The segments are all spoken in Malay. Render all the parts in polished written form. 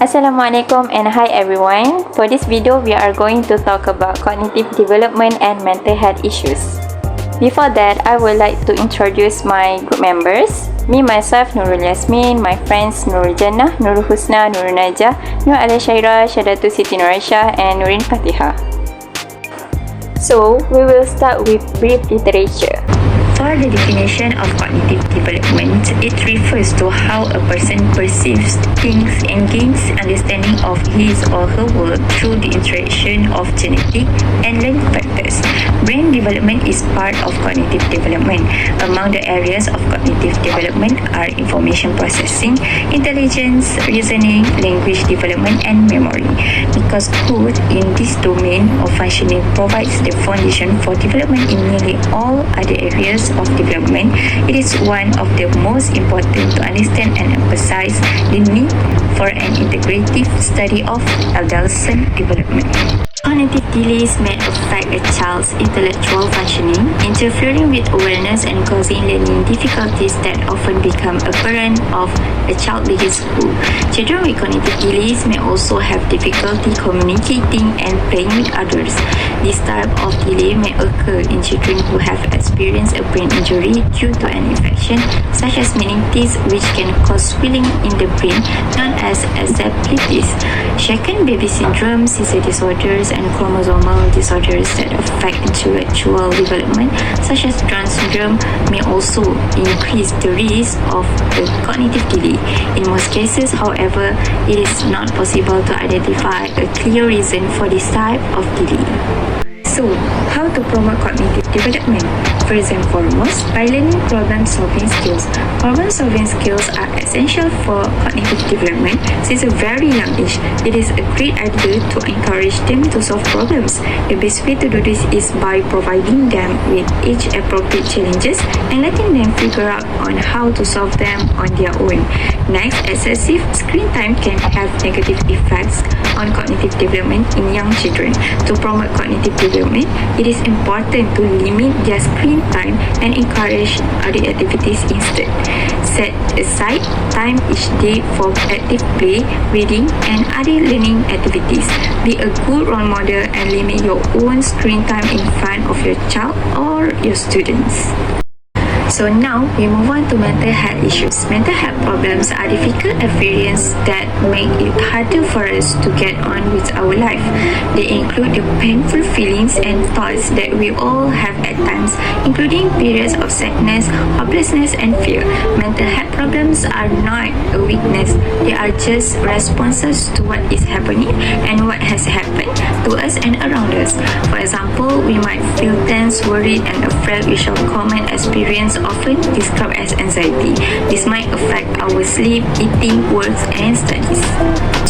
Assalamualaikum and hi everyone. For this video, we are going to talk about cognitive development and mental health issues. Before that, I would like to introduce my group members. Me, myself, Nurul Yasmine, my friends Nurul Jannah, Nurul Husna, Nurul Najah, Md Ali Shifudin, Shyaidatul, Siti, Nuraisyah and Nurin Fathihah. So, we will start with brief literature. For the definition of cognitive development, it refers to how a person perceives, thinks, and gains understanding of his or her world through the interaction of genetic and learning factors. Brain development is part of cognitive development. Among the areas of cognitive development are information processing, intelligence, reasoning, language development, and memory. Because growth in this domain of functioning provides the foundation for development in nearly all other areas of development, it is one of the most important to understand and emphasize the need for an integrative study of adolescent development. Cognitive delays may affect a child's intellectual functioning, interfering with awareness and causing learning difficulties that often become apparent as a child begins school. Children with cognitive delays may also have difficulty communicating and playing with others. This type of delay may occur in children who have experienced a brain injury due to an infection, such as meningitis, which can cause swelling in the brain, known as encephalitis. Shaken baby syndrome, seizure disorders, and chromosomal disorders that affect intellectual development, such as Down syndrome, may also increase the risk of the cognitive delay. In most cases, however, it is not possible to identify a clear reason for this type of delay. So, how to promote cognitive development? First and foremost, by learning problem-solving skills. Problem-solving skills are essential for cognitive development since a very young age. It is a great idea to encourage them to solve problems. The best way to do this is by providing them with age-appropriate challenges and letting them figure out on how to solve them on their own. Next, excessive screen time can have negative effects on cognitive development in young children. To promote cognitive development, it is important to limit their screen time and encourage other activities instead. Set aside time each day for active play, reading, and other learning activities. Be a good role model and limit your own screen time in front of your child or your students. So now we move on to mental health issues. Mental health problems are difficult experiences that make it harder for us to get on with our life. They include the painful feelings and thoughts that we all have at times, including periods of sadness, hopelessness, and fear. Mental health problems are not a weakness. They are just responses to what is happening and what has happened to us and around us. For example, we might feel tense, worried, and afraid, which are common experience often described as anxiety. This might affect our sleep, eating, works, and studies.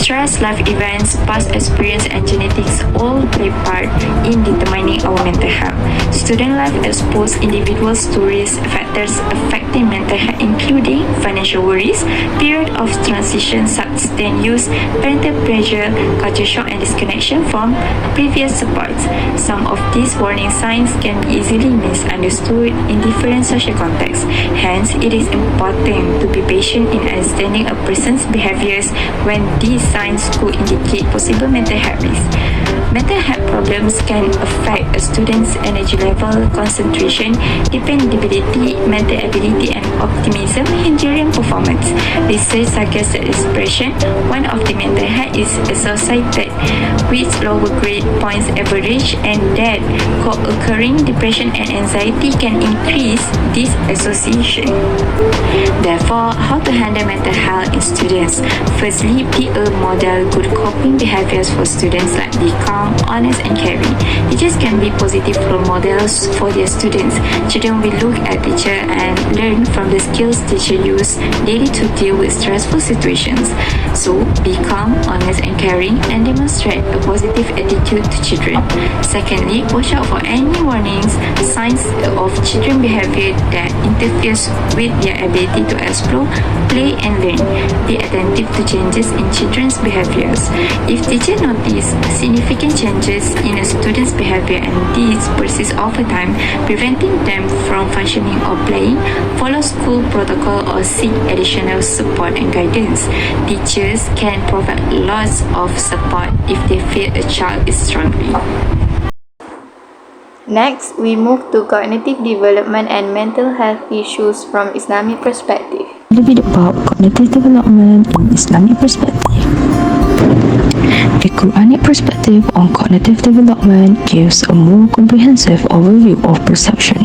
Stress, life events, past experience, and genetics all play part in determining our mental health. Student life exposes individuals to risk factors affecting mental health, including financial worries, period of transition, substance use, parental pressure, culture shock, and disconnection from previous supports. Some of these warning signs can be easily misunderstood in different social contexts. Hence, it is important to be patient in understanding a person's behaviors when these signs could indicate possible mental health risks. Mental health problems can affect a student's energy level, concentration, dependability, mental ability, and optimism, hindering performance. Research suggests that depression, one of the mental health, is associated with lower grade points average, and that co-occurring depression and anxiety can increase this association. Therefore, how to handle mental health in students? Firstly, be a model good coping behaviors for students, like be calm, honest, and caring. Teachers can be positive role models for their students. Children will look at teacher and learn from the skills teacher use daily to deal with stressful situations. So, be calm, honest, and caring, and demonstrate a positive attitude to children. Secondly, watch out for any warnings, signs of children behavior that interferes those with their ability to explore, play and learn. Be attentive to changes in children's behaviors. If teachers notice significant changes in a student's behavior and these persist over time, preventing them from functioning or playing, follow school protocol or seek additional support and guidance. Teachers can provide lots of support if they feel a child is struggling. Next, we move to cognitive development and mental health issues from Islamic perspective. A little bit about cognitive development in Islamic perspective. The Quranic perspective on cognitive development gives a more comprehensive overview of perception.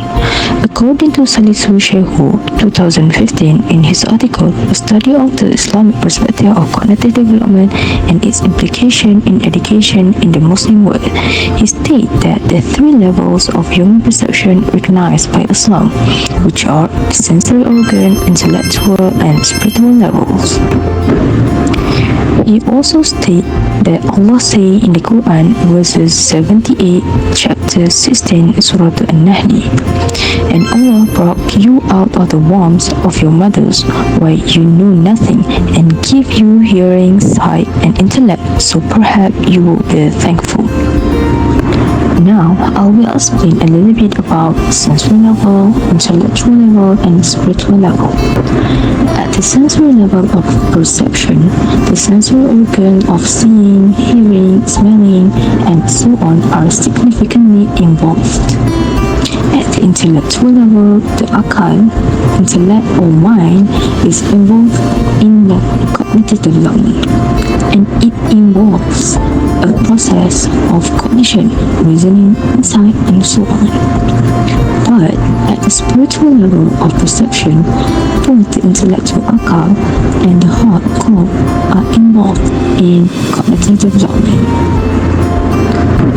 According to Salisu Shehu 2015 in his article, A Study of the Islamic Perspective of Cognitive Development and its Implication in Education in the Muslim World, he states that the three levels of human perception recognized by Islam, which are the sensory organ, intellectual, and spiritual levels. He also states that Allah say in the Quran, verses 78, chapter 16, Surah An-Nahl, and Allah brought you out of the wombs of your mothers while you knew nothing, and give you hearing, sight, and intellect, so perhaps you will be thankful. Now, I will explain a little bit about sensory level, intellectual level, and spiritual level. At the sensory level of perception, the sensory organ of seeing, hearing, smelling, and so on are significantly involved. At the intellectual level, the akal, intellect or mind, is involved in the cognitive development, and it involves a process of cognition, reasoning, insight, and so on. But at the spiritual level of perception, both the intellectual akal and the heart core are involved in cognitive development.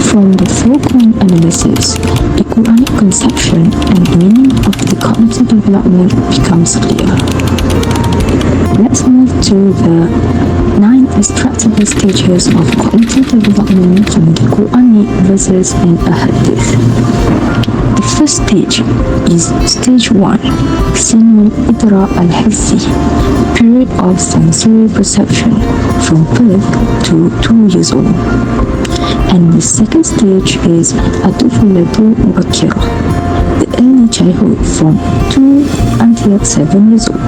From the four-point analysis, the Quranic conception and meaning of the cognitive development becomes clear. Let's move to the 9 extractable stages of cognitive development from the Quranic verses and Ahadith. The first stage is stage 1, Sinul Idra al-Hissi, period of sensory perception from birth to 2 years old. And the second stage is Atufulatu Mubakira, the early childhood from 2 until 7 years old.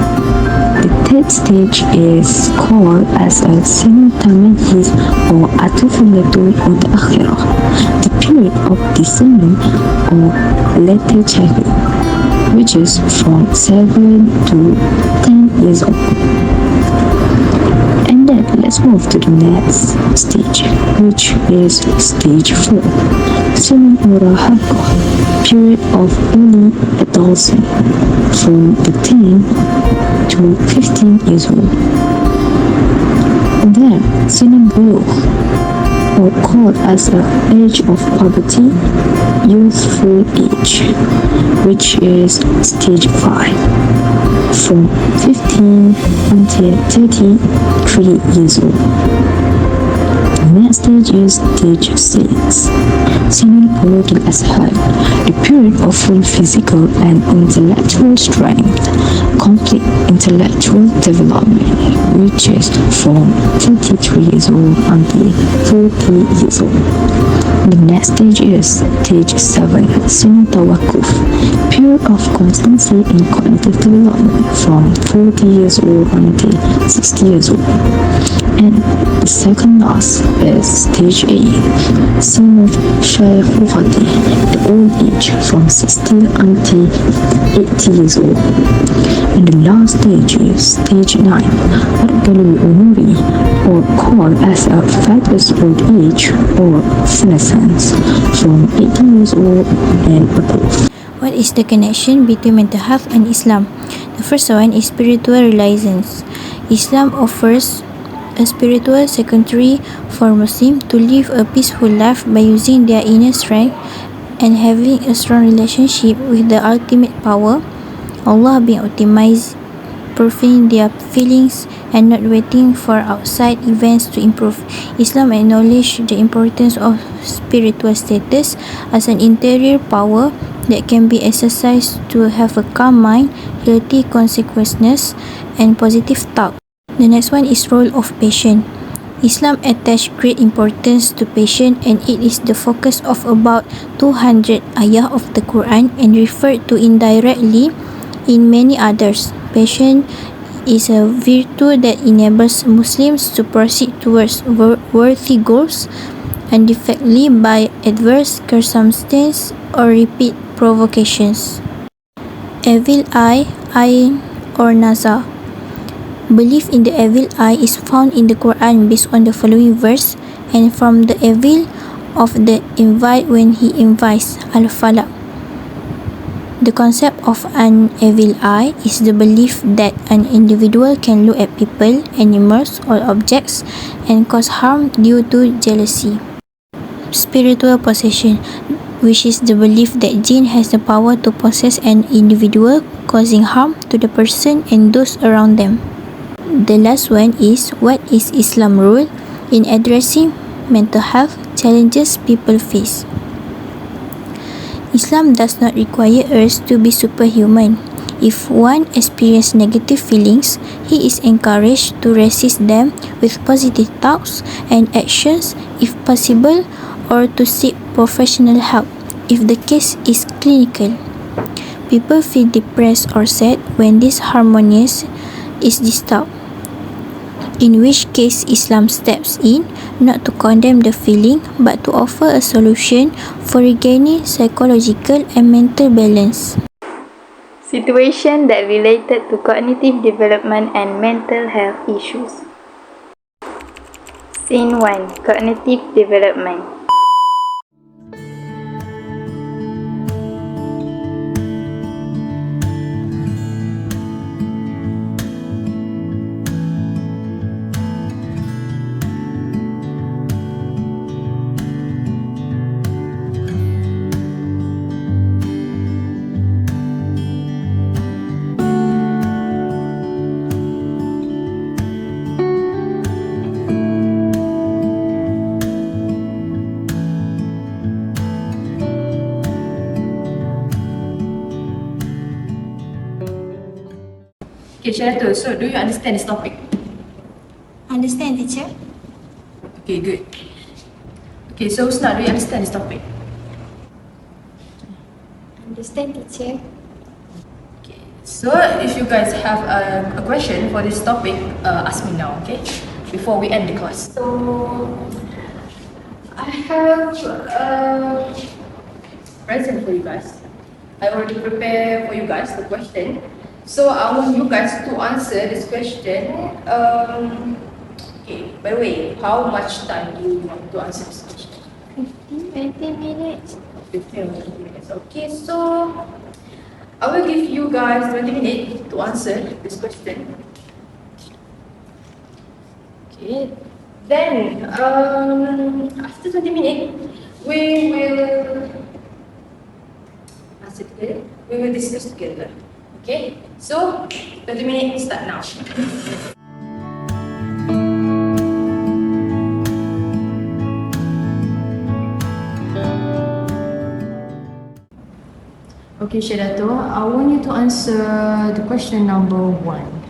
The third stage is called as a Sinutamayyiz or Atufulatu Mutaakhira, the period of discerning or later childhood, which is from 7 to 10 years old. And then let's move to the next stage, which is stage 4, Sinul Murahaqah, period of early adolescence from the 10 to 15 years old. And then Sinul Bulugh, or called as the age of puberty, youthful age, which is stage 5, from 15 until 33 years old. The next stage is stage 6, Sinul Bulugh al-Azhar, the period of full physical and intellectual strength, complete intellectual development, which is from 33 years old until 40 years old. The next stage is stage 7, Sinul Tawakuf, period of constancy in cognitive development from 40 years old until 60 years old. And the second last is stage 8, Sinul Shyaidatul, the old age from 60 until 80 years old. And the last stage is stage 9, Abdul, or called as a 5 years old age or senescence, from 18 years old and above. What is the connection between mental health and Islam? The first one is spiritual reliance. Islam offers a spiritual secretary for Muslims to live a peaceful life by using their inner strength and having a strong relationship with the ultimate power, Allah, being optimized, improving their feelings and not waiting for outside events to improve. Islam acknowledges the importance of spiritual status as an interior power that can be exercised to have a calm mind, guilty consequences, and positive thought. The next one is role of patient. Islam attached great importance to patience, and it is the focus of about 200 ayah of the Quran and referred to indirectly in many others. Patience is a virtue that enables Muslims to proceed towards worthy goals undefeatedly by adverse circumstances or repeat provocations. Evil eye, or nazar. Belief in the evil eye is found in the Quran based on the following verse, and from the evil of the invite when he invites al-falaq. The concept of an evil eye is the belief that an individual can look at people, animals, or objects and cause harm due to jealousy. Spiritual possession, which is the belief that jinn has the power to possess an individual, causing harm to the person and those around them. The last one is, what is Islam role in addressing mental health challenges people face? Islam does not require us to be superhuman. If one experiences negative feelings, he is encouraged to resist them with positive thoughts and actions if possible, or to seek professional help if the case is clinical. People feel depressed or sad when this harmonious is disturbed, in which case Islam steps in not to condemn the feeling but to offer a solution for regaining psychological and mental balance. Situation that related to cognitive development and mental health issues. Scene 1. Cognitive development. Okay, Syahiratul, so do you understand this topic? Understand, teacher? Okay, good. Okay, so Husna, do you understand this topic? Understand, teacher? Okay, so if you guys have a question for this topic, ask me now, okay? Before we end the class. So, I have a Present for you guys. I already prepared for you guys the question. So I want you guys to answer this question. Okay, by the way, how much time do you want to answer this question? 20 minutes. 15 or 20 minutes. Okay, so I will give you guys 20 minutes to answer this question. Okay, then after 20 minutes, we will answer together. We will discuss together. Okay, so 20 minutes start now. Okay, Shyaidatul, I want you to answer the question number 1.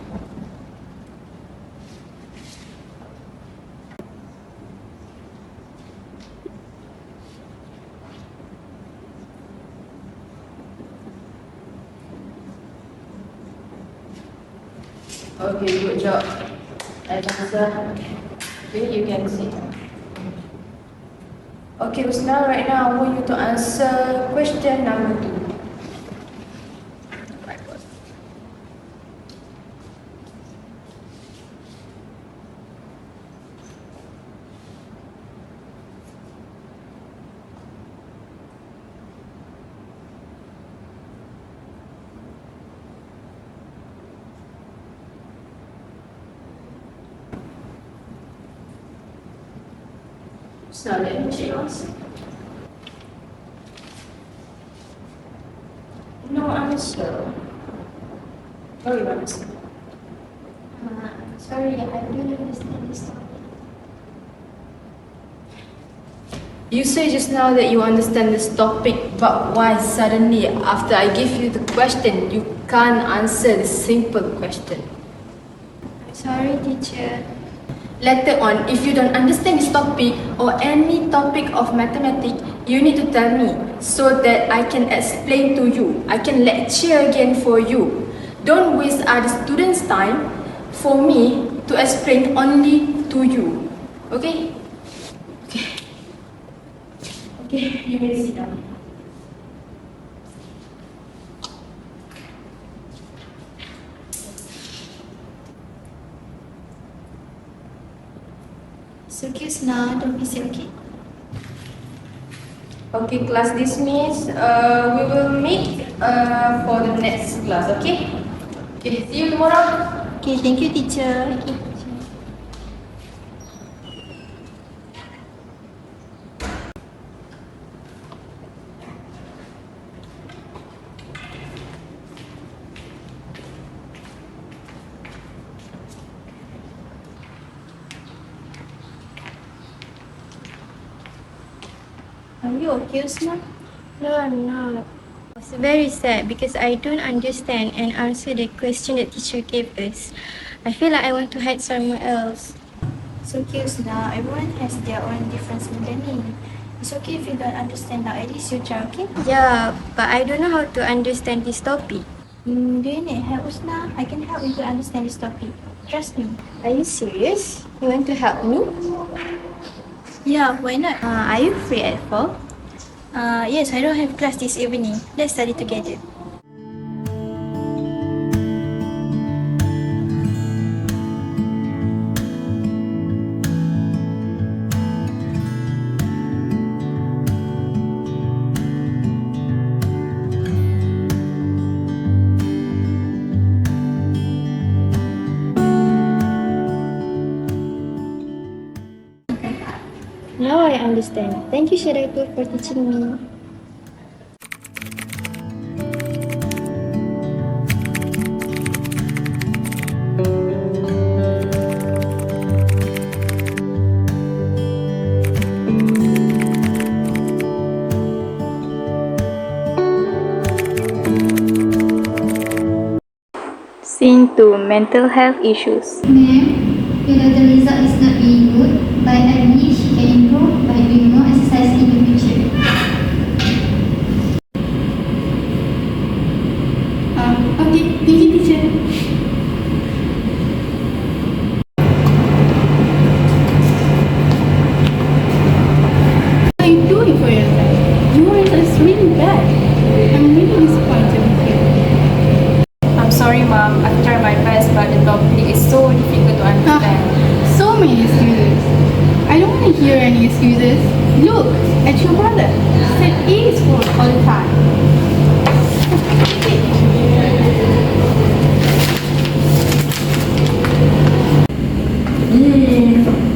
Okay, good job. I answer. Okay, you can see. Okay, Husna, right now I want you to answer question number 2. So let me check also. No answer. Oh, you answer. Sorry, I don't understand this topic. You say just now that you understand this topic, but why suddenly after I give you the question, you can't answer the simple question. Sorry, teacher. Later on, if you don't understand this topic or any topic of mathematics, you need to tell me so that I can explain to you. I can lecture again for you. Don't waste other students' time for me to explain only to you. Okay? Okay. Okay, you may sit down. So cute, Husna. Don't be silly, okay? Okay, class dismissed. We will meet for the next class, okay? Okay, see you tomorrow. Okay, thank you, teacher. Are you okay, Husna? No, I'm not. It's very sad because I don't understand and answer the question that teacher gave us. I feel like I want to hide somewhere else. So cute now. Everyone has their own different learning. It's okay if you don't understand now. At least you try, okay? Yeah, but I don't know how to understand this topic. Do you need help, Husna? I can help you to understand this topic. Trust me. Are you serious? You want to help me? Yeah, why not? Are you free at 4? Yes, I don't have class this evening. Let's study together. Now I understand. Thank you, Shyaidatul, for teaching me. Scene 2, mental health issues. Ma'am, your daughter result is not being good, but I believe she can improve by doing more exercise in the future. Okay, thank you, teacher. What are you doing for yourself? Your result is really bad. I'm really disappointed with you. I'm sorry, Mom. I've tried my best, but the topic is so difficult to understand. So many excuses. I don't want to hear any excuses. Look at your brother. Said A is full all the time.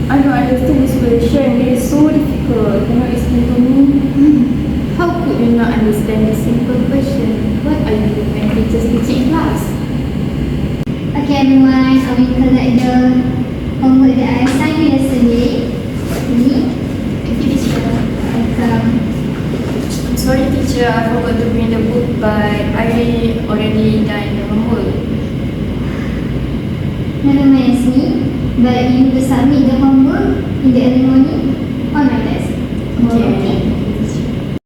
I don't understand this question. It is so difficult. Can you explain to me? How could you not understand this simple question? What are you doing teachers teaching in class? Okay everyone, I will collect the homework that I assigned you yesterday. Ini. Thank you, teacher. Welcome. I'm sorry, teacher. I forgot to bring the book, but I already done the homework. Never mind, Yasmine. But you need to submit the homework in the early morning on my desk. Okay.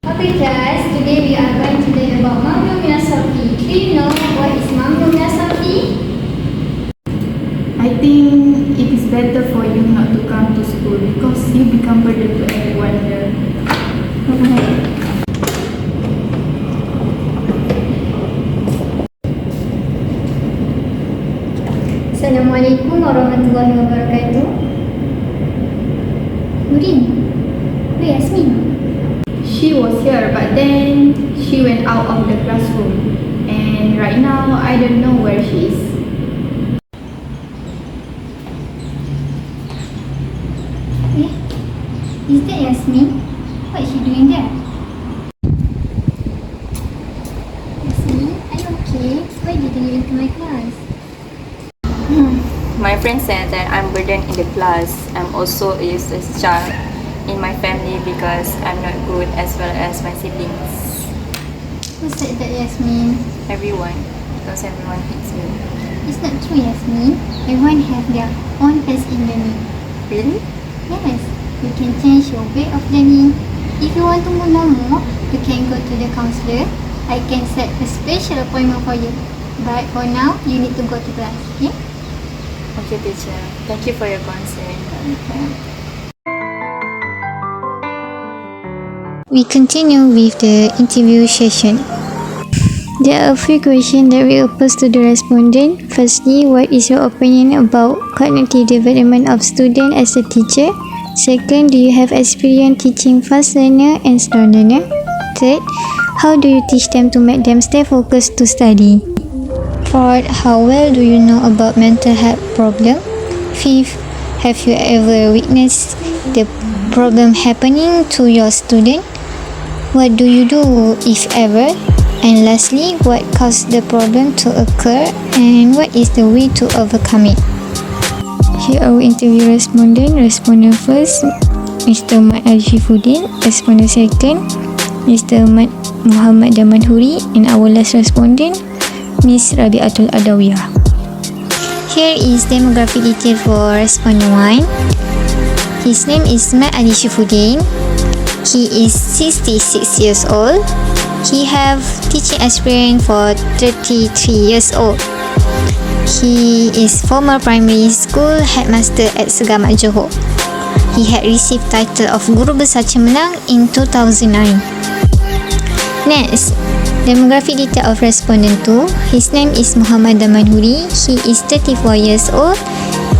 Okay class, today we are going to learn about Mamnu Minasafi. Do you know what is Mamnu Minasafi? I think it is better for you not to come to school because you become burden to everyone here. Assalamualaikum warahmatullahi wabarakatuh. Nurin, where Yasmine? She was here but then she went out of the classroom and right now I don't know where she is. Is that Yasmine? What is she doing there? Yasmine, are you okay? Why didn't you enter my class? My friend said that I'm burdened in the class. I'm also a useless child in my family because I'm not good as well as my siblings. Who said that, Yasmine? Everyone. because everyone hates me. It's not true, Yasmin. Everyone have their own pace in learning. Really? Yes, you can change your way of learning. If you want to learn more, you can go to the counselor. I can set a special appointment for you. But for now, you need to go to class, okay? Okay, teacher. Thank you for your concern. We continue with the interview session. There are a few questions that we will pose to the respondent. Firstly, what is your opinion about cognitive development of students as a teacher? Second, do you have experience teaching fast learner and slow learner? Third, how do you teach them to make them stay focused to study? Fourth, how well do you know about mental health problem? Fifth, have you ever witnessed the problem happening to your student? What do you do if ever? And lastly, what caused the problem to occur and what is the way to overcome it? Here our interview respondent. Respondent first, Mr. Md Ali Shifudin. Respondent second, Mr. Muhammad Damanhuri. And our last respondent, Miss Rabiatul Adawiyah. Here is demographic detail for respondent 1. His name is Md Ali Shifudin. He is 66 years old. He have teaching experience for 33 years old. He is former primary school headmaster at Segamat Johor. He had received title of Guru Besar Cemerlang in 2009. Next, demographic detail of respondent 2. His name is Muhammad Damanhuri. He is 34 years old.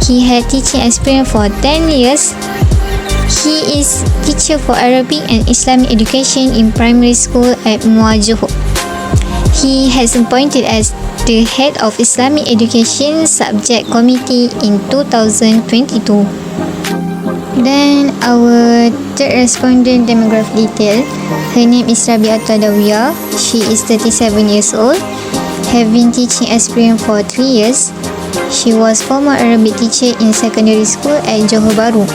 He had teaching experience for 10 years. He is teacher for Arabic and Islamic education in primary school at Muar Johor. He has appointed as the head of Islamic education subject committee in 2022. Then our third respondent demographic detail. Her name is Rabiatul Adawiyah. She is 37 years old, having teaching experience for 3 years. She was former Arabic teacher in secondary school at Johor Bahru.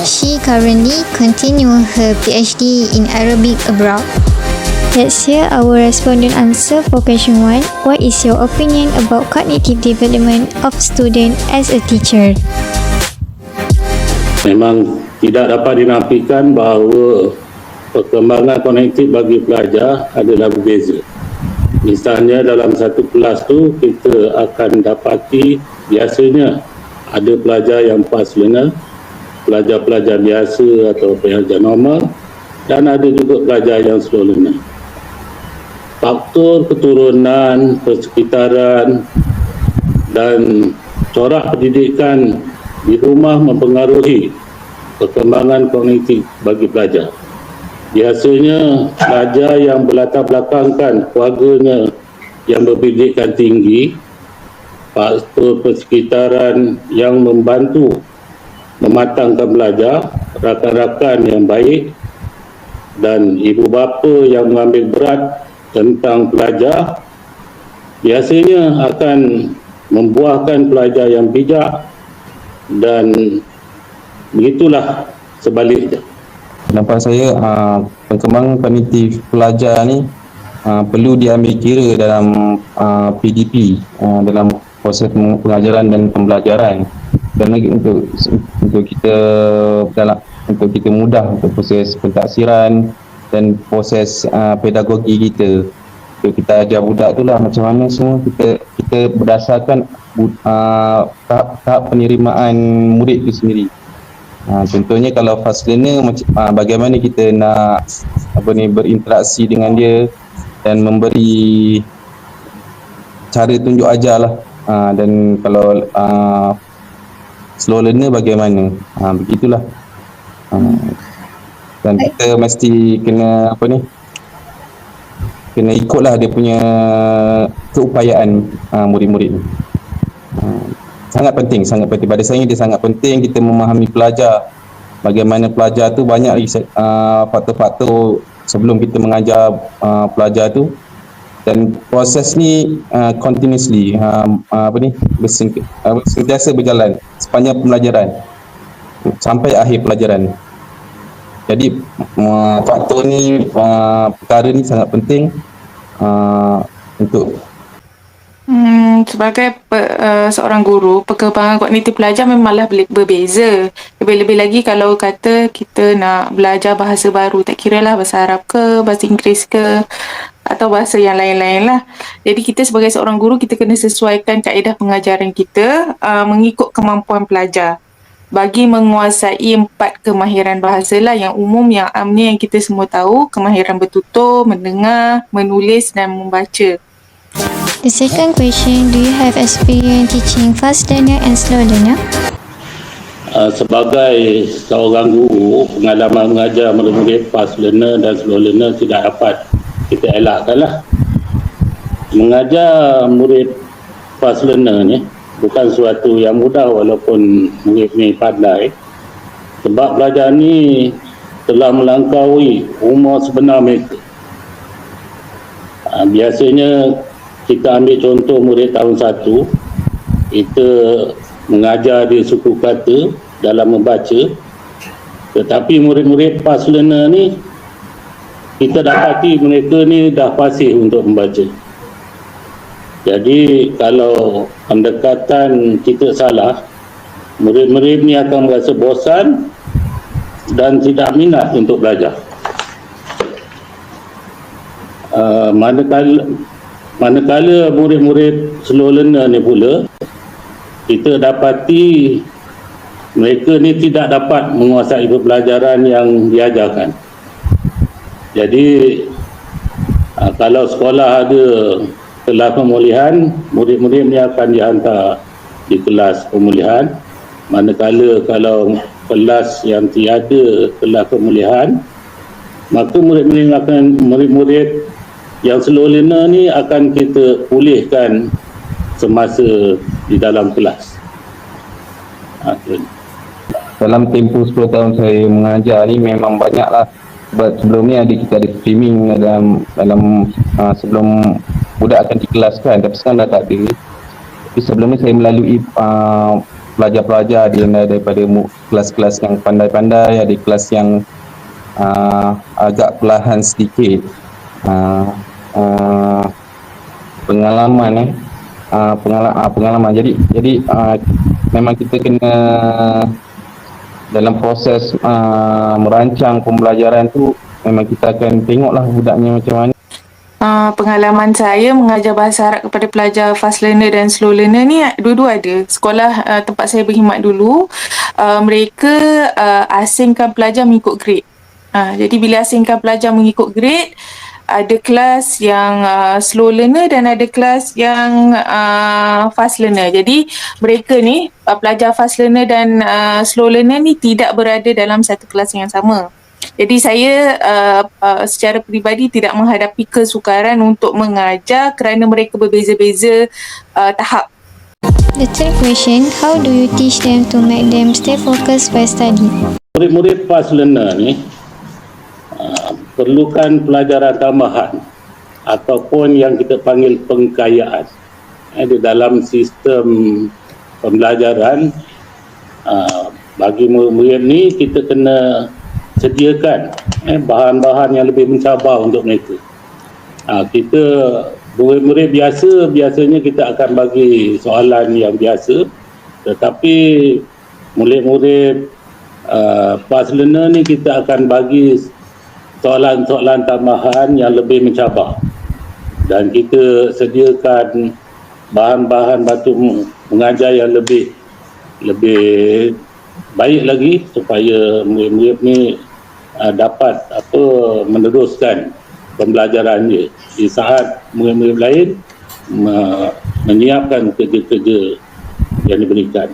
She currently continue her PhD in Arabic abroad. Let's hear our respondent answer for question 1. What is your opinion about cognitive development of student as a teacher? Memang tidak dapat dinafikan bahawa perkembangan kognitif bagi pelajar adalah berbeza. Misalnya dalam satu kelas tu kita akan dapati biasanya ada pelajar yang fast learner, pelajar-pelajar biasa atau pelajar normal, dan ada juga pelajar yang slow learner. Faktor keturunan, persekitaran dan corak pendidikan di rumah mempengaruhi perkembangan kognitif bagi pelajar. Biasanya pelajar yang berlatar belakangkan keluarganya yang berpendidikan tinggi, faktor persekitaran yang membantu mematangkan pelajar, rakan-rakan yang baik dan ibu bapa yang mengambil berat tentang pelajar biasanya akan membuahkan pelajar yang bijak, dan begitulah sebaliknya. Pendapat saya, perkembangan kognitif pelajar ni perlu diambil kira dalam PDP, dalam proses pengajaran dan pembelajaran. Dan lagi untuk kita mudah untuk proses pentaksiran dan proses pedagogi kita. Untuk kita ajar budak tu lah macam mana semua kita berdasarkan tahap penerimaan murid itu sendiri. Contohnya kalau fast learner, bagaimana kita nak berinteraksi dengan dia dan memberi cara tunjuk ajar lah. Dan kalau slow learner bagaimana, begitulah. Dan kita mesti kena kena ikutlah dia punya keupayaan murid-murid ni. Sangat penting pada saya, dia sangat penting kita memahami pelajar. Bagaimana pelajar tu, banyak faktor-faktor sebelum kita mengajar pelajar tu, dan proses ni continuously sentiasa berjalan sepanjang pembelajaran sampai akhir pelajaran. Jadi faktor ni, perkara ni sangat penting untuk Seorang guru, perkembangan kognitif pelajar memanglah berbeza. Lebih-lebih lagi kalau kata kita nak belajar bahasa baru, tak kiralah bahasa Arab ke, bahasa Inggeris ke, atau bahasa yang lain-lain lah. Jadi kita sebagai seorang guru, kita kena sesuaikan kaedah pengajaran kita mengikut kemampuan pelajar. Bagi menguasai 4 kemahiran bahasa lah yang umum, yang amnya yang kita semua tahu, kemahiran bertutur, mendengar, menulis dan membaca. The second question, do you have experience teaching fast learner and slow learner? Sebagai seorang guru, pengalaman mengajar murid-murid fast learner dan slow learner tidak dapat kita elakkanlah. Mengajar murid fast learner ni bukan suatu yang mudah walaupun murid ni pandai, sebab pelajar ni telah melampaui umur sebenar mereka. Biasanya kita ambil contoh murid tahun 1, kita mengajar dia suku kata dalam membaca, tetapi murid-murid fast learner ni kita dapati mereka ni dah fasih untuk membaca. Jadi kalau pendekatan kita salah, murid-murid ni akan merasa bosan dan tidak minat untuk belajar. Manakala murid-murid slow learner ni pula, kita dapati mereka ni tidak dapat menguasai pembelajaran yang diajarkan. Jadi kalau sekolah ada kelas pemulihan, murid-murid ni akan dihantar di kelas pemulihan. Manakala kalau kelas yang tiada kelas pemulihan, maka murid-murid yang slow learner ni akan kita pulihkan semasa di dalam kelas. Dalam tempoh 10 tahun saya mengajar ni memang banyaklah, sebab sebelum ni kita ada streaming dalam sebelum budak akan dikelaskan, tapi sekarang dah tak ada. Tapi sebelum ni saya melalui pelajar-pelajar daripada kelas-kelas yang pandai-pandai, ada kelas yang agak perlahan sedikit. Pengalaman jadi memang kita kena dalam proses merancang pembelajaran tu, memang kita akan tengoklah budaknya macam mana. Pengalaman saya mengajar bahasa Arab kepada pelajar fast learner dan slow learner ni dua-dua ada. Sekolah tempat saya berkhidmat dulu, mereka asingkan pelajar mengikut grade. Jadi bila asingkan pelajar mengikut grade, ada kelas yang slow learner dan ada kelas yang fast learner. Jadi mereka ni, pelajar fast learner dan slow learner ni tidak berada dalam satu kelas yang sama. Jadi saya secara peribadi tidak menghadapi kesukaran untuk mengajar kerana mereka berbeza-beza tahap. The third question, how do you teach them to make them stay focused while study? Murid-murid fast learner ni perlukan pelajaran tambahan ataupun yang kita panggil pengkayaan di dalam sistem pembelajaran. Bagi murid ni kita kena sediakan bahan-bahan yang lebih mencabar untuk mereka. Kita murid-murid biasanya kita akan bagi soalan yang biasa, tetapi murid-murid fast learner ni kita akan bagi soalan-soalan tambahan yang lebih mencabar, dan kita sediakan bahan-bahan batu mengajar yang lebih baik lagi supaya murid-murid ni dapat meneruskan pembelajarannya di saat murid-murid lain menyiapkan kerja-kerja yang diberikan.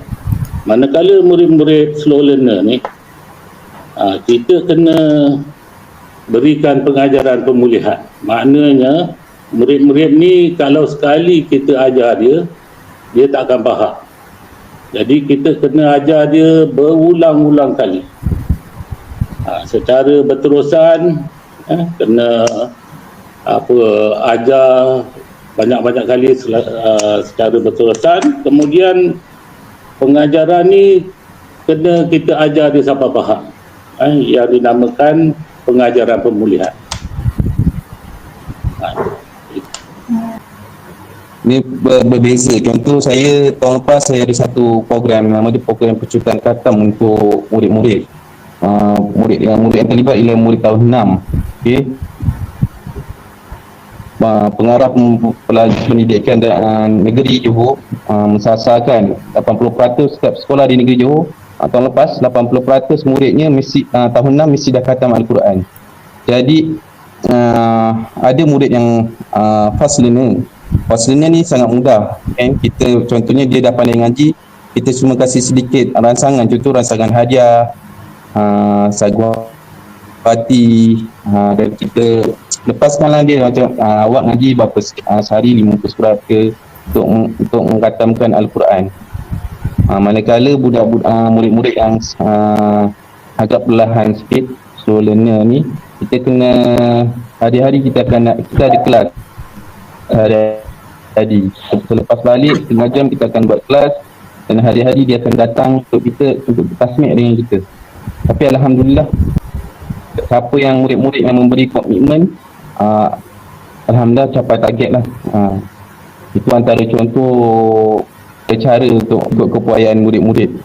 Manakala murid-murid slow learner ni, kita kena berikan pengajaran pemulihan. Maknanya murid-murid ni kalau sekali kita ajar dia tak akan faham. Jadi kita kena ajar dia berulang-ulang kali, secara berterusan. Kena ajar banyak-banyak kali secara berterusan. Kemudian pengajaran ni kena kita ajar dia sampai faham, yang dinamakan pengajaran pemulihan. Ni berbeza. Contoh saya tahun lepas saya ada satu program, nama dia program pencutan khatam untuk murid-murid. Murid yang terlibat ialah murid tahun 6. Okey. Pengarah pelajar pendidikan negeri Johor mensasarkan 80% setiap sekolah di negeri Johor. Tahun lepas 80% muridnya mesti tahun 6 mesti dah khatam Al-Quran. Jadi ada murid yang fast learner. Fast learner ni sangat mudah kan. Kita contohnya dia dah pandai ngaji, kita cuma kasih sedikit rangsangan, contoh rangsangan hadiah, saguan parti, dan kita lepaskanlah dia macam awak ngaji berapa sehari 50 surat ke untuk mengkhatamkan Al-Quran. Manakala murid-murid yang agak perlahan sikit, slow learner ni, kita kena hari-hari kita ada kelas hari-hari. Selepas balik setengah jam kita akan buat kelas dan hari-hari dia akan datang untuk tasmik dengan kita. Tapi alhamdulillah, siapa yang murid-murid yang memberi komitmen, alhamdulillah capai target lah. Itu antara contoh cara untuk keupayaan murid-murid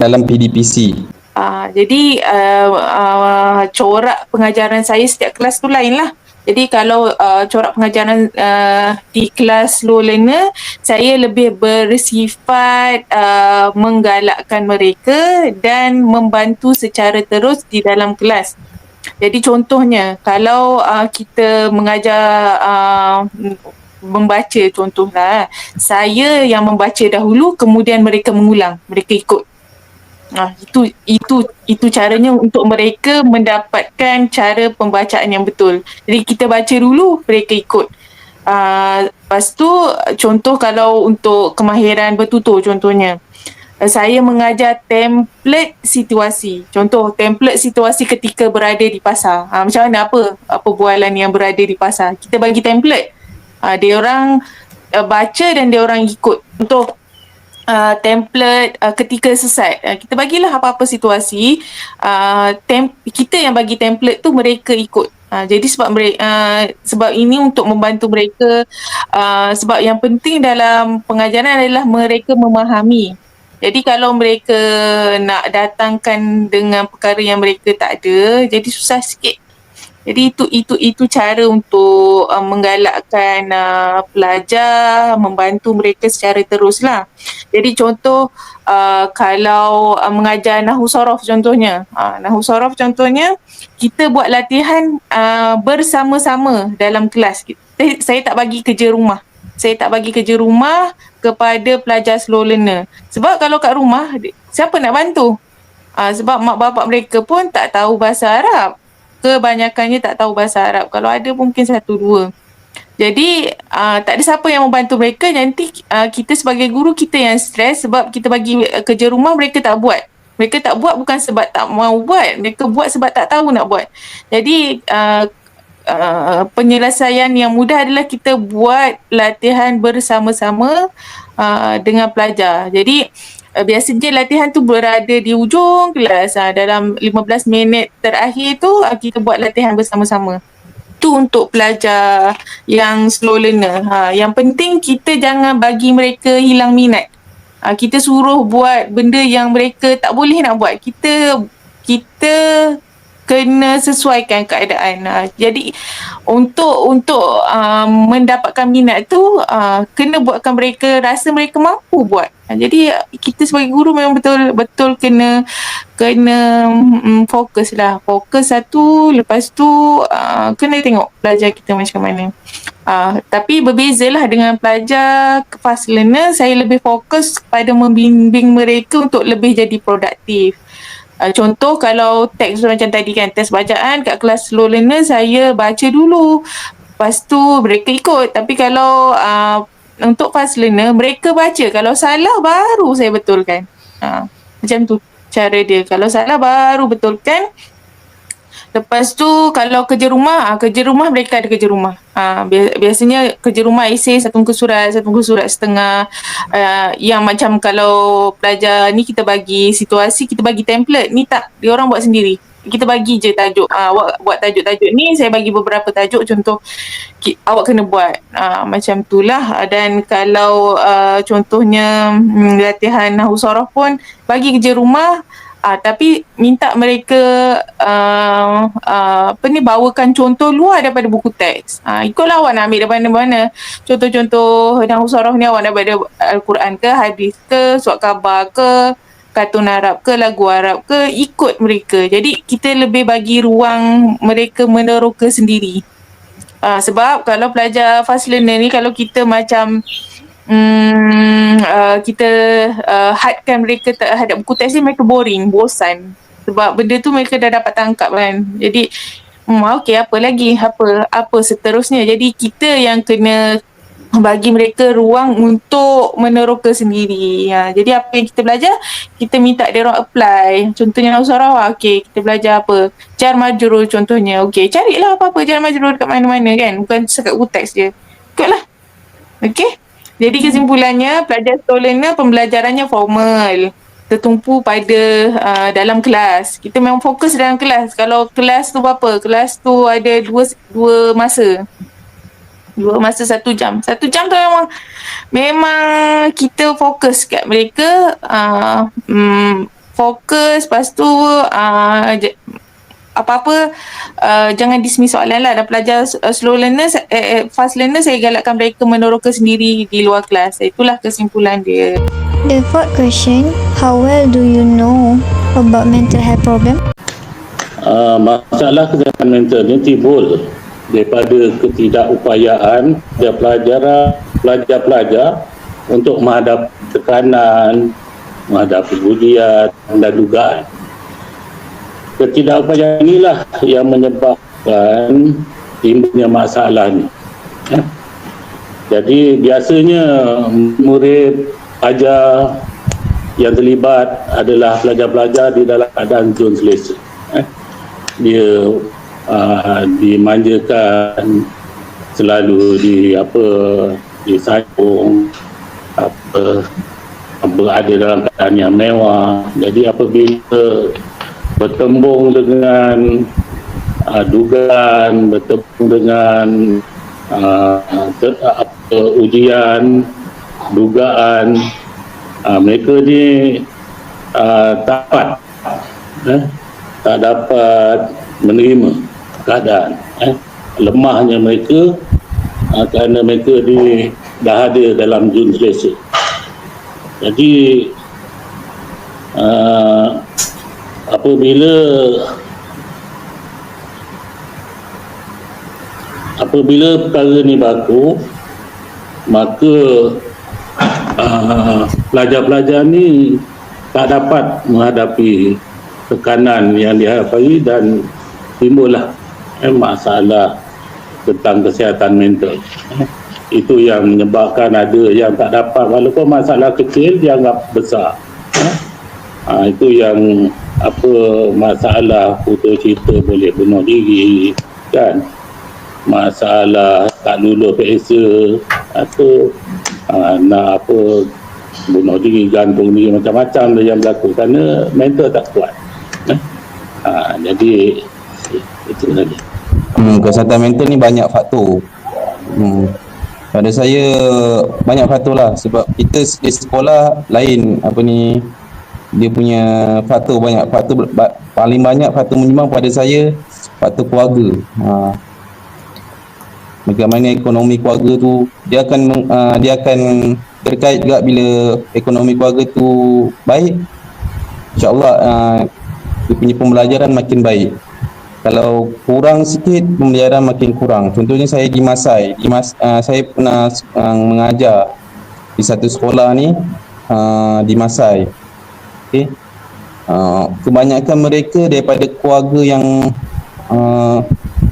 dalam PDPC. Jadi corak pengajaran saya setiap kelas tu lain lah. Jadi kalau corak pengajaran di kelas slow learner, saya lebih bersifat menggalakkan mereka dan membantu secara terus di dalam kelas. Jadi contohnya, kalau kita mengajar membaca, contohlah, saya yang membaca dahulu, kemudian mereka mengulang, mereka ikut. Itu caranya untuk mereka mendapatkan cara pembacaan yang betul. Jadi kita baca dulu, mereka ikut. Lepas tu, contoh kalau untuk kemahiran bertutur, contohnya, saya mengajar template situasi. Contoh, template situasi ketika berada di pasar. Macam mana, apa bualan yang berada di pasar. Kita bagi template. Dia orang baca dan dia orang ikut. Contoh, template ketika sesat. Kita bagilah apa-apa situasi. Kita yang bagi template tu, mereka ikut. Jadi sebab ini untuk membantu mereka. Sebab yang penting dalam pengajaran adalah mereka memahami. Jadi kalau mereka nak datangkan dengan perkara yang mereka tak ada, jadi susah sikit. Jadi itu cara untuk menggalakkan pelajar, membantu mereka secara terus lah. Jadi contoh kalau mengajar Nahwu Sorof contohnya. Nahwu Sorof contohnya, kita buat latihan bersama-sama dalam kelas. Saya tak bagi kerja rumah. Saya tak bagi kerja rumah kepada pelajar slow learner. Sebab kalau kat rumah, siapa nak bantu? Sebab mak bapak mereka pun tak tahu bahasa Arab. Kebanyakannya tak tahu bahasa Arab. Kalau ada mungkin 1-2. Jadi tak ada siapa yang membantu mereka. Nanti kita sebagai guru, kita yang stres sebab kita bagi kerja rumah, mereka tak buat. Mereka tak buat bukan sebab tak mau buat. Mereka buat sebab tak tahu nak buat. Jadi penyelesaian yang mudah adalah kita buat latihan bersama-sama dengan pelajar. Jadi biasanya latihan tu berada di ujung kelas. Dalam 15 minit terakhir tu kita buat latihan bersama-sama. Tu untuk pelajar yang slow learner. Yang penting kita jangan bagi mereka hilang minat. Kita suruh buat benda yang mereka tak boleh nak buat. Kita kena sesuaikan keadaan. Jadi untuk mendapatkan minat tu, kena buatkan mereka rasa mereka mampu buat. Jadi kita sebagai guru memang betul-betul kena fokus lah. Fokus satu, lepas tu kena tengok pelajar kita macam mana. Tapi berbezalah dengan pelajar fast learner, saya lebih fokus kepada membimbing mereka untuk lebih jadi produktif. Contoh kalau teks macam tadi kan, teks bacaan kat kelas slow learner, saya baca dulu, lepas tu mereka ikut. Tapi kalau untuk fast learner, mereka baca, kalau salah baru saya betulkan. Macam tu cara dia. Kalau salah baru betulkan. Lepas tu kalau kerja rumah mereka ada kerja rumah. Biasanya kerja rumah esei satu muka surat setengah. Yang macam kalau pelajar ni kita bagi situasi, kita bagi template, ni tak, dia orang buat sendiri. kita bagi je tajuk, awak buat tajuk-tajuk ni, saya bagi beberapa tajuk, contoh awak kena buat macam itulah. Dan kalau contohnya latihan nahwu soroh pun bagi kerja rumah, tapi minta mereka bawakan contoh luar daripada buku teks. Ikutlah awak nak ambil daripada mana. Contoh-contoh nahwu soroh ni awak nak baca Al-Quran ke, hadis ke, surat khabar ke, kartun Arab ke, lagu Arab ke, ikut mereka. Jadi kita lebih bagi ruang mereka meneroka sendiri. Sebab kalau pelajar fast learner ni, kalau kita macam kita hadkan mereka terhadap buku teks ni, mereka boring, bosan. Sebab benda tu mereka dah dapat tangkap kan. Jadi okey, apa lagi, apa seterusnya. Jadi kita yang kena bagi mereka ruang untuk meneroka sendiri. Jadi apa yang kita belajar, kita minta dia orang apply. Contohnya nahwu soroh, okey, kita belajar apa, jar majrur contohnya. Okey, carilah apa-apa jar majrur dekat mana-mana kan, bukan sekat buku teks je. Ikutlah. Okey. Jadi kesimpulannya, pelajar slow learner pembelajarannya formal, tertumpu pada dalam kelas. Kita memang fokus dalam kelas. Kalau kelas tu berapa? Kelas tu ada dua masa. 1 jam. 1 jam tu memang kita fokus kat mereka, fokus. Lepas tu apa-apa jangan dismiss soalan lah. Dan pelajar slow learner, fast learner, saya galakkan mereka meneroka sendiri di luar kelas. Itulah kesimpulan dia. The fourth question, how well do you know about mental health problem? Masalah kesihatan mental ni timbul daripada ketidakupayaan pelajar-pelajar untuk menghadapi tekanan, menghadapi ujian dan dugaan. Ketidakupayaan inilah yang menyebabkan timbulnya masalah ni. Jadi biasanya murid pelajar yang terlibat adalah pelajar-pelajar di dalam keadaan zon selesa. Dia dimanjakan, selalu disambung, berada dalam keadaan yang mewah. Jadi apabila bertembung dengan dugaan, bertembung dengan ujian, dugaan, mereka ni tak dapat menerima keadaan, lemahnya mereka kerana mereka dah ada dalam zon selesa. Jadi apabila perkara ni berlaku, maka pelajar-pelajar ni tak dapat menghadapi tekanan yang dihadapi dan timbullah masalah tentang kesihatan mental. Itu yang menyebabkan ada yang tak dapat, walaupun masalah kecil dianggap besar. Itu yang masalah putus cinta boleh bunuh diri kan, masalah tak lulus PSA atau nak bunuh diri, gantung diri, macam-macam yang berlaku kerana mental tak kuat. Jadi itu saja. Kesihatan mental ni banyak faktor. Pada saya banyak faktor lah, sebab kita di sekolah lain dia punya faktor banyak. Paling banyak faktor menyumbang pada saya faktor keluarga. Bagaimana ekonomi keluarga tu, dia akan terkait juga. Bila ekonomi keluarga tu baik, insya-Allah dia punya pembelajaran makin baik. Kalau kurang sikit, pembelajaran makin kurang. Contohnya saya di Masai, saya pernah mengajar di satu sekolah ni di Masai. Okay. Kebanyakan mereka daripada keluarga yang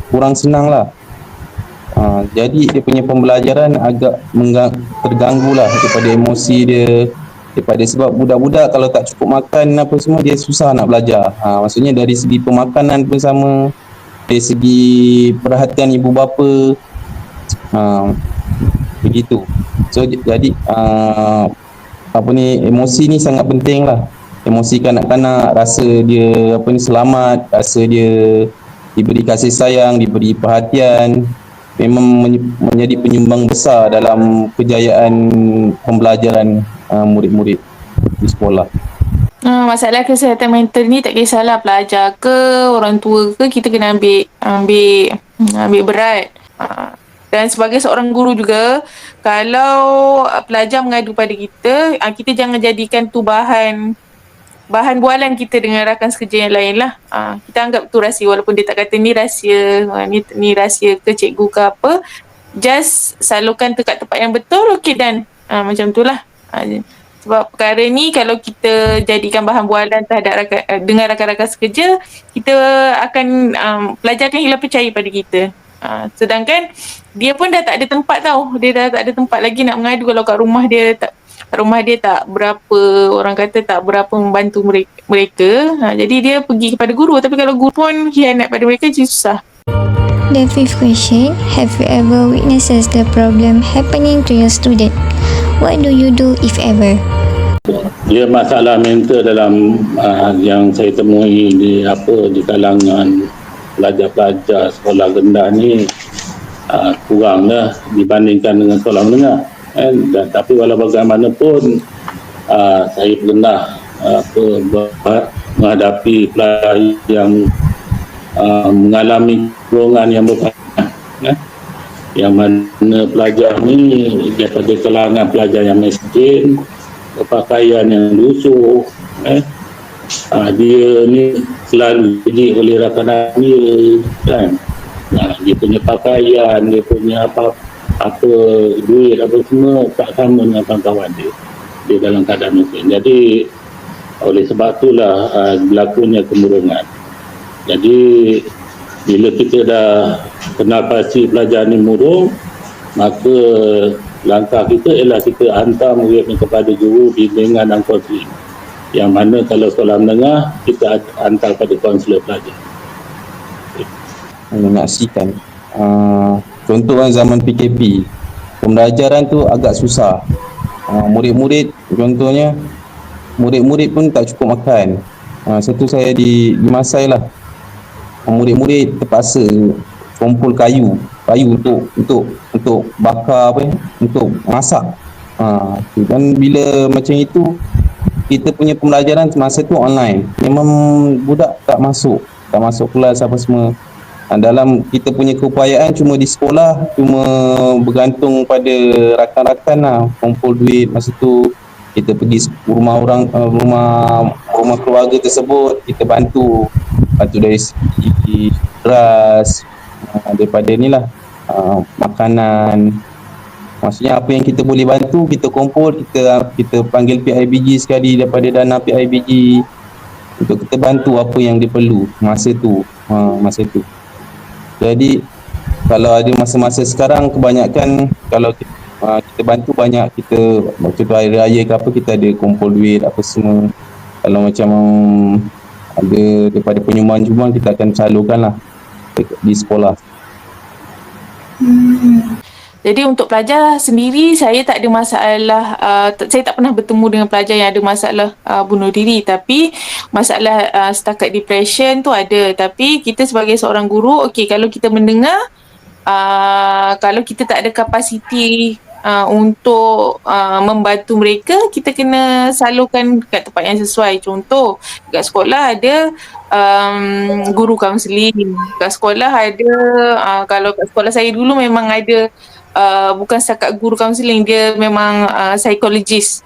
kurang senang lah. Jadi dia punya pembelajaran agak terganggu lah daripada emosi dia, sebab budak-budak kalau tak cukup makan apa semua, dia susah nak belajar. Maksudnya dari segi pemakanan pun sama, dari segi perhatian ibu bapa, begitu. So jadi emosi ni sangat penting lah. emosi kanak-kanak, rasa dia selamat, rasa dia diberi kasih sayang, diberi perhatian, memang menjadi penyumbang besar dalam kejayaan pembelajaran murid-murid di sekolah. Masalah kesihatan mental ni tak kisahlah pelajar ke orang tua ke, kita kena ambil berat. Dan sebagai seorang guru juga, kalau pelajar mengadu pada kita, kita jangan jadikan tu bahan bualan kita dengan rakan sekerja yang lain lah. Kita anggap tu rahsia, walaupun dia tak kata ni rahsia, ni rahsia ke cikgu ke apa, just salurkan tu kat tempat yang betul, okey dan macam tu lah. Sebab perkara ni kalau kita jadikan bahan bualan terhadap dengan rakan-rakan sekerja, kita akan pelajar akan hilang percaya pada kita. Sedangkan dia pun dah tak ada tempat tau. Dia dah tak ada tempat lagi nak mengadu kalau kat rumah dia tak berapa, orang kata tak berapa membantu mereka. Jadi dia pergi kepada guru, tapi kalau guru pun khianat pada mereka, jadi susah. The fifth question, have you ever witnessed the problem happening to your student? What do you do if ever? Dia masalah mental dalam yang saya temui di kalangan pelajar-pelajar sekolah rendah ni kurang lah dibandingkan dengan sekolah menengah. Tapi walau bagaimanapun saya pernah menghadapi pelajar yang mengalami kekurungan yang berpanjang, yang mana pelajar ni daripada kalangan pelajar yang miskin, berpakaian yang lusuh, dia ni selalu didik oleh rakan dia kan. Dia punya pakaian, dia punya apa duit apa semua tak sama dengan kawan-kawan dia dalam keadaan miskin. Jadi oleh sebab itulah berlakunya kemurungan. Jadi bila kita dah kenal pasti pelajar ni murung, maka langkah kita ialah kita hantar murid ni kepada guru bimbingan dan kaunseling. Yang mana kalau sekolah menengah, kita hantar pada kaunselor pelajar. Menyaksikan contoh zaman PKP, pembelajaran tu agak susah. Murid-murid, contohnya murid-murid pun tak cukup makan. Satu saya di Masai lah, murid-murid terpaksa kumpul kayu untuk bakar untuk masak. Dan bila macam itu, kita punya pembelajaran masa tu online, memang budak tak masuk kelas apa semua. Dalam kita punya keupayaan cuma di sekolah, cuma bergantung pada rakan-rakan lah, kumpul duit. Masa tu kita pergi rumah keluarga tersebut, kita bantu dari segi beras, daripada ni lah makanan. Maksudnya apa yang kita boleh bantu, kita kumpul, kita panggil PIBG sekali daripada dana PIBG untuk kita bantu apa yang dia perlu masa tu. Jadi kalau ada masa-masa sekarang, kebanyakan kalau kita bantu banyak, kita contoh hari raya ke apa, kita ada kumpul duit apa semua. Kalau macam ada daripada penyumbang-penyumbang, kita akan salurkan lah di sekolah. Jadi untuk pelajar sendiri, saya tak ada masalah, saya tak pernah bertemu dengan pelajar yang ada masalah bunuh diri. Tapi masalah setakat depression tu ada. Tapi kita sebagai seorang guru, okey, kalau kita mendengar, kalau kita tak ada kapasiti untuk membantu mereka, kita kena salurkan kat tempat yang sesuai. Contoh, kat sekolah ada guru kaunseling. Kat sekolah ada, kalau kat sekolah saya dulu memang ada bukan setakat guru kaunseling, dia memang psikologis,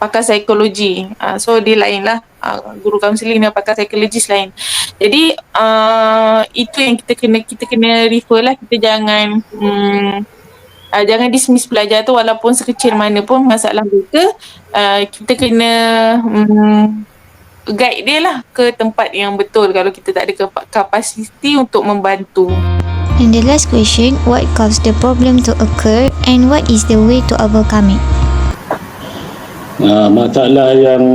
pakar psikologi. So dia lain lah, guru kaunseling dan pakar psikologis lain. Jadi itu yang kita kena refer lah. Kita jangan dismiss pelajar tu walaupun sekecil mana pun masalah mereka. Kita kena guide dia lah ke tempat yang betul kalau kita tak ada kapasiti untuk membantu. And the last question, what caused the problem to occur and what is the way to overcome it? Masalah yang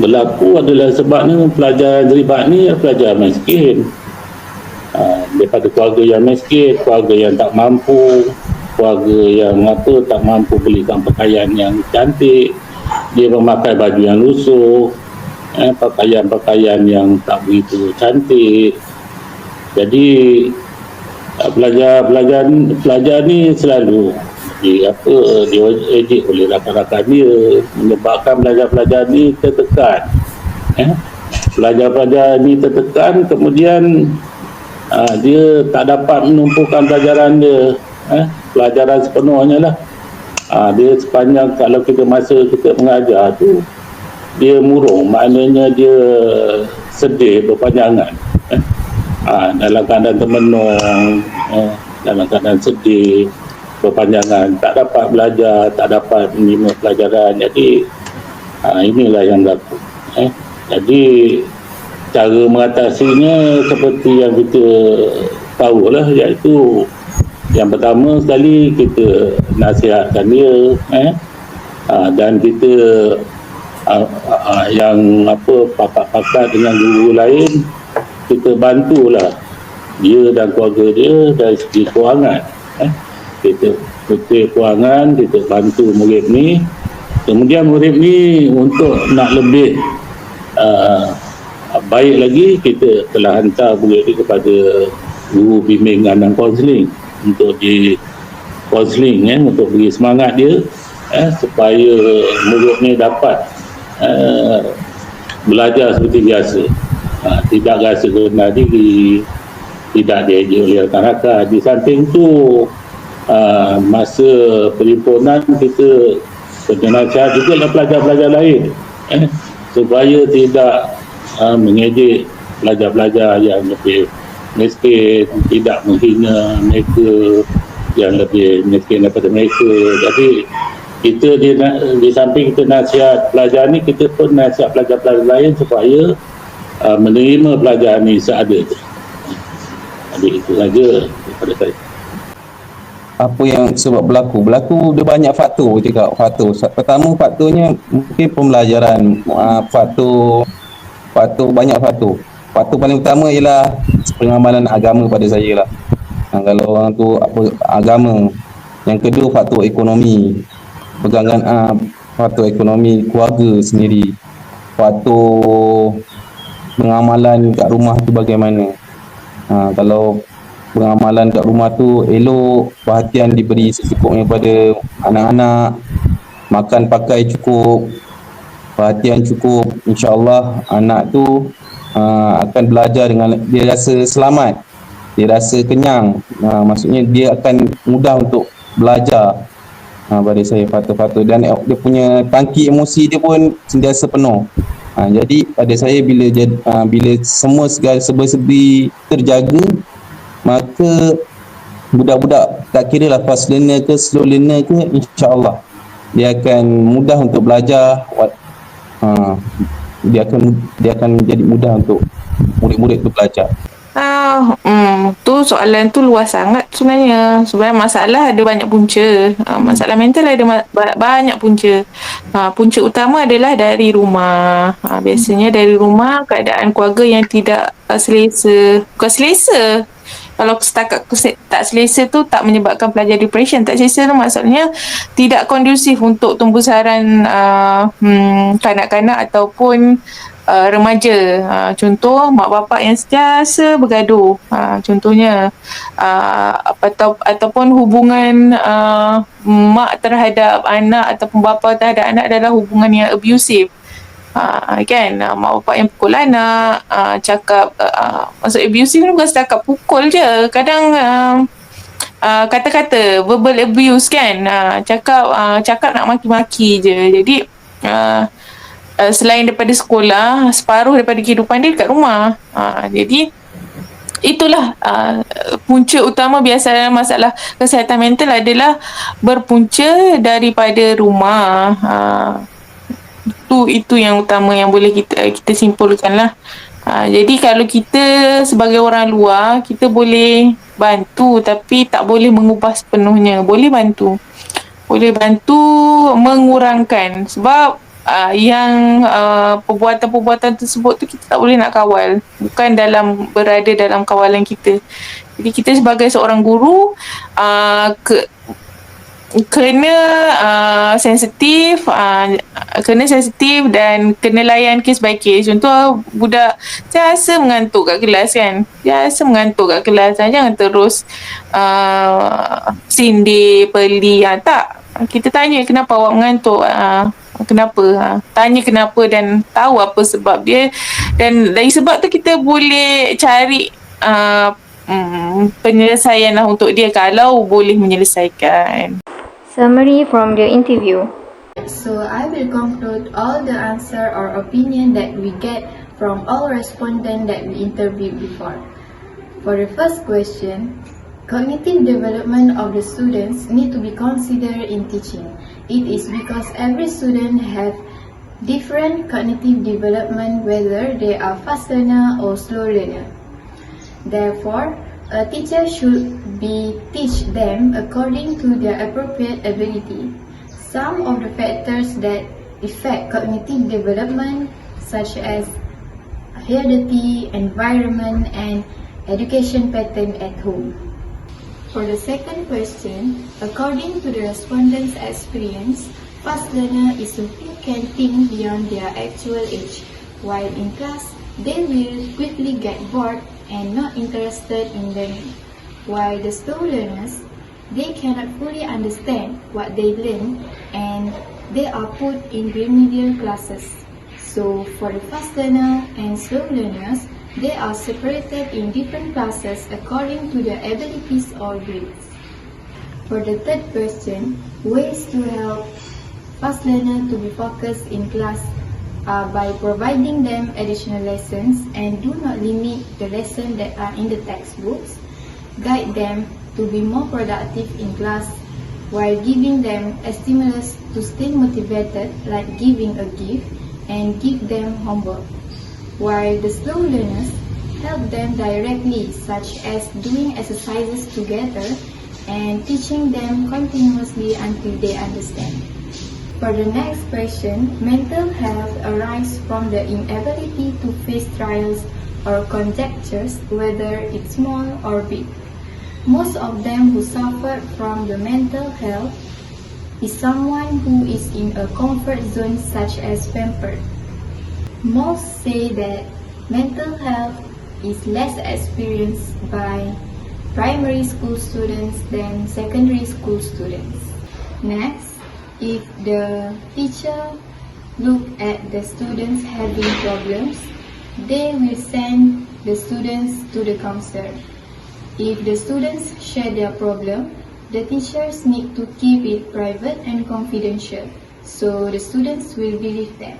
berlaku adalah sebabnya pelajar yang terlibat ni pelajar miskin, daripada keluarga yang miskin, keluarga yang tak mampu, keluarga yang tak mampu belikan pakaian yang cantik, dia memakai baju yang lusuh, pakaian-pakaian yang tak begitu cantik. Jadi pelajar ni selalu dia ejek oleh rakan-rakan dia, menyebabkan pelajar-pelajar ni tertekan. Pelajar-pelajar ni tertekan, kemudian dia tak dapat menumpukan pelajaran dia, pelajaran sepenuhnya lah. Dia sepanjang, kalau kita masa kita mengajar tu, dia murung, maknanya dia sedih berpanjangan, dalam keadaan termenung, dalam keadaan sedih berpanjangan, tak dapat belajar, tak dapat menerima pelajaran. Jadi inilah yang berlaku. Jadi cara mengatasinya seperti yang kita tahulah, iaitu yang pertama sekali kita nasihatkan dia, dan kita yang pakat-pakat dengan guru lain, kita bantulah dia dan keluarga dia dari segi kewangan. Kita kutip kewangan, kita bantu murid ni. Kemudian murid ni untuk nak lebih baik lagi, kita telah hantar murid ni kepada guru bimbingan dan kaunseling untuk di kaunseling, untuk beri semangat dia, supaya murid ni dapat belajar seperti biasa, tidak rasa rendah diri, tidak diejek oleh rakan-rakan. Di samping tu, masa perhimpunan kita nasihat juga dengan pelajar-pelajar lain, supaya tidak mengejek pelajar-pelajar yang lebih miskin, tidak menghina mereka yang lebih miskin daripada mereka. Jadi kita di samping kita nasihat pelajar ni, kita pun nasihat pelajar-pelajar lain supaya menerima pelajar ni seadanya. Jadi itu saja daripada saya. Apa yang sebab berlaku dia banyak faktor juga. Pertama, faktornya mungkin pembelajaran. Faktor banyak faktor. Faktor paling utama ialah pengamalan agama pada saya lah. Kalau orang tu agama. Yang kedua, faktor ekonomi, faktor ekonomi keluarga sendiri, faktor pengamalan kat rumah tu bagaimana. Kalau pengamalan kat rumah tu elok, perhatian diberi secukupnya pada anak-anak, makan pakai cukup, perhatian cukup, insya-Allah anak tu akan belajar dengan dia rasa selamat, dia rasa kenyang, maksudnya dia akan mudah untuk belajar. Pada saya faktor-faktor, dan dia punya tangki emosi dia pun sentiasa penuh. Jadi pada saya bila semua segala serba-serbi terjaga, maka budak-budak, tak kira lah fast learner ke slow learner ke, insya-Allah dia akan mudah untuk belajar. Dia akan menjadi mudah untuk murid-murid tu belajar. Tu soalan tu luas sangat sebenarnya. Sebenarnya masalah ada banyak punca. Masalah mental ada banyak punca. Punca utama adalah dari rumah. Biasanya dari rumah, keadaan keluarga yang tidak selesa. Bukan selesa. Kalau setakat tak selesa tu tak menyebabkan pelajar depression. Tak selesa tu maksudnya tidak kondusif untuk tumbuh saran kanak-kanak ataupun remaja. Contoh, mak bapak yang sentiasa bergaduh. Contohnya ataupun hubungan mak terhadap anak ataupun bapa terhadap anak adalah hubungan yang abusive. Kan, mak bapak yang pukul anak, cakap maksud abusive ni bukan setakat pukul je, kadang kata-kata verbal abuse kan, cakap nak maki-maki je. Jadi selain daripada sekolah, separuh daripada kehidupan dia dekat rumah. Jadi itulah punca utama. Biasa masalah kesihatan mental adalah berpunca daripada rumah. Itu yang utama yang boleh kita simpulkan lah. Jadi kalau kita sebagai orang luar, kita boleh bantu tapi tak boleh mengubah sepenuhnya. Boleh bantu mengurangkan, sebab yang perbuatan-perbuatan tersebut tu kita tak boleh nak kawal, bukan berada dalam kawalan kita. Jadi kita sebagai seorang guru, kena sensitif, dan kena layan case by case. Contoh budak biasa mengantuk kat kelas kan, jangan terus sindir, peli. Tak, kita tanya kenapa awak mengantuk, tanya kenapa dan tahu apa sebab dia, dan dari sebab tu kita boleh cari penyelesaian lah untuk dia kalau boleh menyelesaikan. Summary from the interview. So I will conclude all the answer or opinion that we get from all respondents that we interviewed before. For the first question, cognitive development of the students need to be considered in teaching. It is because every student have different cognitive development, whether they are fast learner or slow learner. Therefore, a teacher should teach them according to their appropriate ability. Some of the factors that affect cognitive development, such as heredity, environment, and education pattern at home. For the second question, according to the respondents' experience, fast learner is who can think beyond their actual age, while in class, they will quickly get bored and not interested in learning. While the slow learners, they cannot fully understand what they learn and they are put in remedial classes. So for the fast learner and slow learners, they are separated in different classes according to their abilities or grades. For the third question, ways to help fast learner to be focused in class are by providing them additional lessons and do not limit the lessons that are in the textbooks. Guide them to be more productive in class while giving them a stimulus to stay motivated, like giving a gift and give them homework. While the slow learners, help them directly, such as doing exercises together and teaching them continuously until they understand. For the next question, mental health arises from the inability to face trials or conjectures, whether it's small or big. Most of them who suffer from the mental health is someone who is in a comfort zone, such as pampered. Most say that mental health is less experienced by primary school students than secondary school students. Next, if the teacher look at the students having problems, they will send the students to the counselor. If the students share their problem, the teachers need to keep it private and confidential, so the students will believe them.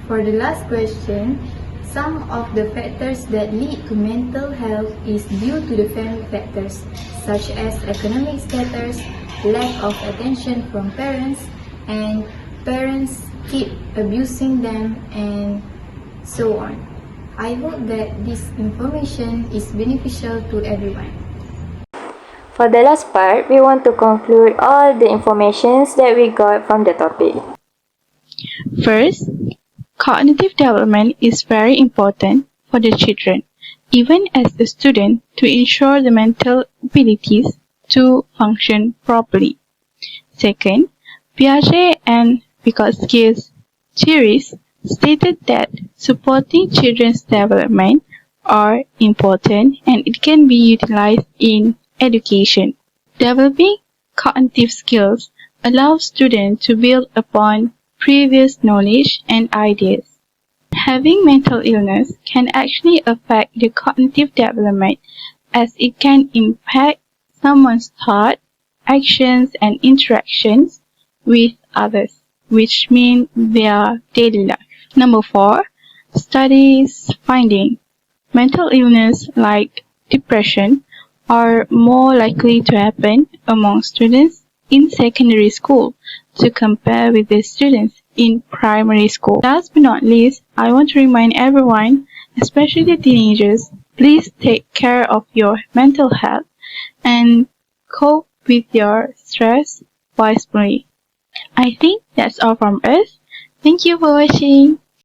For the last question, some of the factors that lead to mental health is due to the family factors, such as economic status, lack of attention from parents, and parents keep abusing them, and so on. I hope that this information is beneficial to everyone. For the last part, we want to conclude all the informations that we got from the topic. First, cognitive development is very important for the children, even as a student, to ensure the mental abilities to function properly. Second, Piaget and Vygotski's theories stated that supporting children's development are important and it can be utilized in education. Developing cognitive skills allows students to build upon previous knowledge and ideas. Having mental illness can actually affect the cognitive development, as it can impact someone's thought, actions, and interactions with others, which mean their daily life. Number 4, studies finding mental illness like depression are more likely to happen among students in secondary school to compare with the students in primary school. Last but not least, I want to remind everyone, especially the teenagers, please take care of your mental health and cope with your stress wisely. I think that's all from us. Thank you for watching.